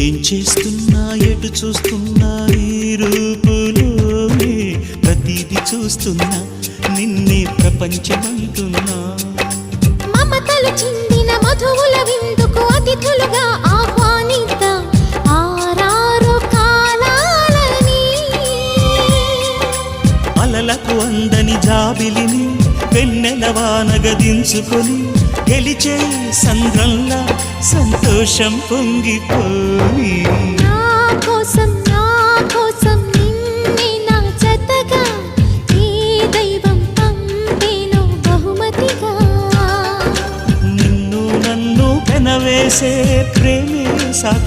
ఏం చేస్తున్నా ఎటు చూస్తున్నా ఈ రూపులోనే ప్రతిదీ చూస్తున్నా నిన్నే ప్రపంచమంటున్నా. మమతలు చిందిన మధువుల విందుకు అతిథులుగా ఆహ్వానిద్దాం ఆరారు కాలాలని. అలలకు అందని జాబిలిని వెన్నెల వానగదించుకొని గెలిచే సంద్రంలా సంతోషం పొంగిపోయి. నా కోసం నిన్నే నా జతగా ఈ దైవం పంపేను బహుమతిగా. నిన్ను నన్ను పెనవేసే ప్రేమే సాక్షి